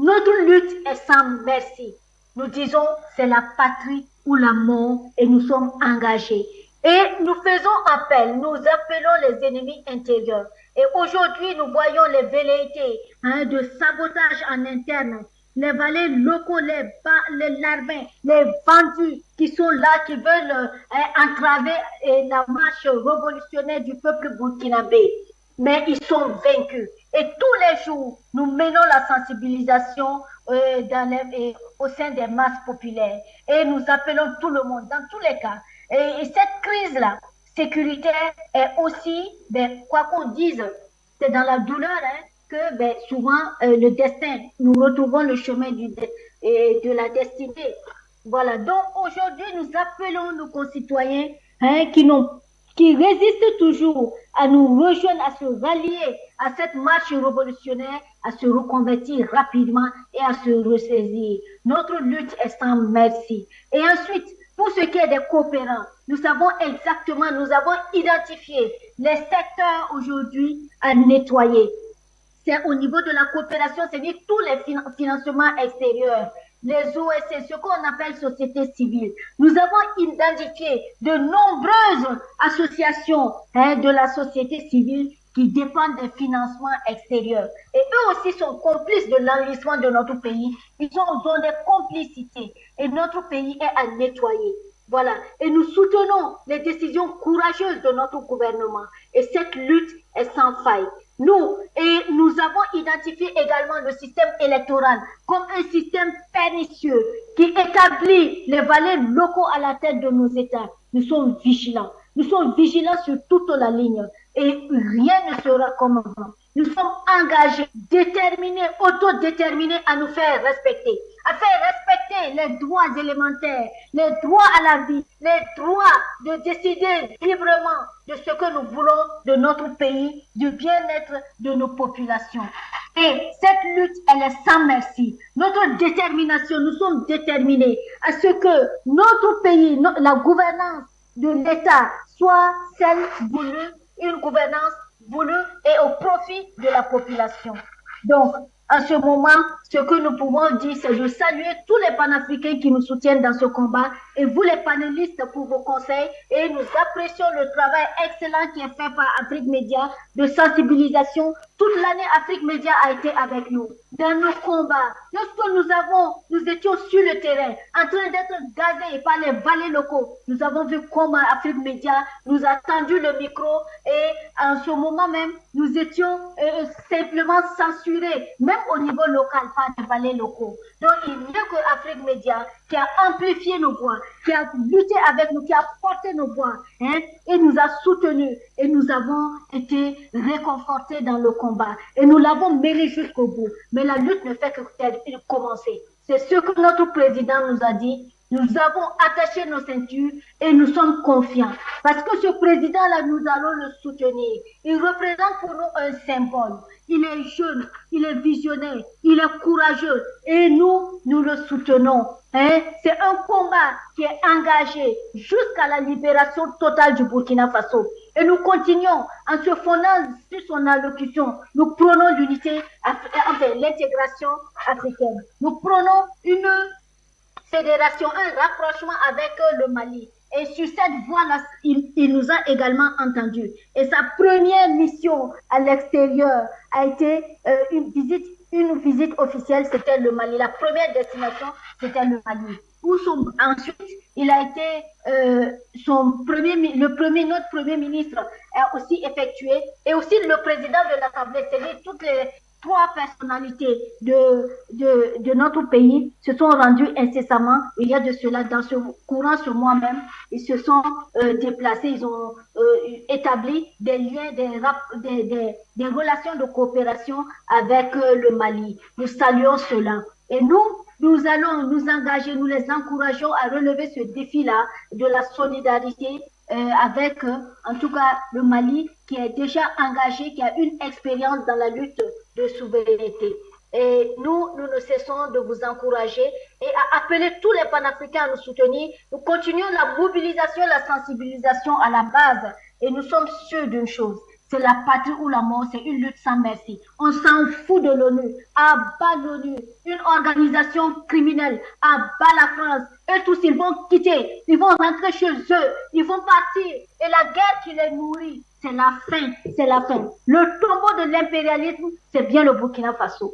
Notre lutte est sans merci. Nous disons, c'est la patrie ou la mort et nous sommes engagés. Et nous faisons appel, nous appelons les ennemis intérieurs. Et aujourd'hui, nous voyons les velléités de sabotage en interne, les valets locaux, les larbins, les vendus qui sont là, qui veulent entraver la marche révolutionnaire du peuple burkinabé. Mais ils sont vaincus. Et tous les jours, nous menons la sensibilisation au sein des masses populaires. Et nous appelons tout le monde, dans tous les cas. Et cette crise-là, sécuritaire, est aussi, quoi qu'on dise, c'est dans la douleur que souvent le destin, nous retrouvons le chemin de la destinée. Voilà, donc aujourd'hui, nous appelons nos concitoyens qui résistent toujours à nous rejoindre, à se rallier à cette marche révolutionnaire, à se reconvertir rapidement et à se ressaisir. Notre lutte est sans merci. Et ensuite, pour ce qui est des coopérants, nous savons exactement, nous avons identifié les secteurs aujourd'hui à nettoyer. C'est au niveau de la coopération, c'est-à-dire tous les financements extérieurs, les OSC, ce qu'on appelle société civile. Nous avons identifié de nombreuses associations de la société civile qui dépendent des financements extérieurs. Et eux aussi sont complices de l'enlissement de notre pays. Ils ont des complicités. Et notre pays est à nettoyer. Voilà. Et nous soutenons les décisions courageuses de notre gouvernement. Et cette lutte est sans faille. Nous avons identifié également le système électoral comme un système pernicieux qui établit les valets locaux à la tête de nos États. Nous sommes vigilants. Nous sommes vigilants sur toute la ligne et rien ne sera comme avant. Nous sommes engagés, déterminés, autodéterminés à nous faire respecter, à faire respecter les droits élémentaires, les droits à la vie, les droits de décider librement de ce que nous voulons de notre pays, du bien-être de nos populations. Et cette lutte, elle est sans merci. Notre détermination, nous sommes déterminés à ce que notre pays, la gouvernance de l'État soit celle voulue, une gouvernance voulue et au profit de la population. Donc, en ce moment, ce que nous pouvons dire, c'est de saluer tous les panafricains qui nous soutiennent dans ce combat et vous les panélistes pour vos conseils et nous apprécions le travail excellent qui est fait par Afrique Média de sensibilisation. Toute l'année, Afrique Média a été avec nous dans nos combats. Lorsque nous étions sur le terrain en train d'être gazés par les valets locaux, nous avons vu comment Afrique Média nous a tendu le micro et en ce moment même, nous étions simplement censurés, même au niveau local, par les valets locaux. Donc, il n'y a que Afrique Média qui a amplifié nos voix, qui a lutté avec nous, qui a porté nos voix, et nous a soutenus. Et nous avons été réconfortés dans le combat. Et nous l'avons mené jusqu'au bout. Mais la lutte ne fait que commencer. C'est ce que notre président nous a dit. Nous avons attaché nos ceintures et nous sommes confiants. Parce que ce président-là, nous allons le soutenir. Il représente pour nous un symbole. Il est jeune, il est visionnaire, il est courageux. Et nous le soutenons. C'est un combat qui est engagé jusqu'à la libération totale du Burkina Faso. Et nous continuons en se fondant sur son allocution. Nous prenons l'unité, enfin l'intégration africaine. Nous prenons une fédération, un rapprochement avec le Mali. Et sur cette voie-là, il nous a également entendus. Et sa première mission à l'extérieur a été une visite officielle, c'était le Mali. La première destination, c'était le Mali. Ensuite, il a été notre premier ministre a aussi effectué, et aussi le président de l'Assemblée, c'est-à-dire toutes les 3 personnalités de notre pays se sont rendues incessamment. Il y a de cela dans ce courant ce mois même. Ils se sont déplacés, ils ont établi des liens, des relations de coopération avec le Mali. Nous saluons cela. Et nous allons nous engager, nous les encourageons à relever ce défi-là de la solidarité avec, en tout cas, le Mali qui est déjà engagé, qui a une expérience dans la lutte de souveraineté. Et nous ne cessons de vous encourager et à appeler tous les panafricains à nous soutenir. Nous continuons la mobilisation, la sensibilisation à la base et nous sommes sûrs d'une chose, c'est la patrie ou la mort, c'est une lutte sans merci. On s'en fout de l'ONU, à bas l'ONU, une organisation criminelle, à bas la France. Et tous, ils vont quitter, ils vont rentrer chez eux, ils vont partir. Et la guerre qui les nourrit, c'est la fin, c'est la fin. Le tombeau de l'impérialisme, c'est bien le Burkina Faso.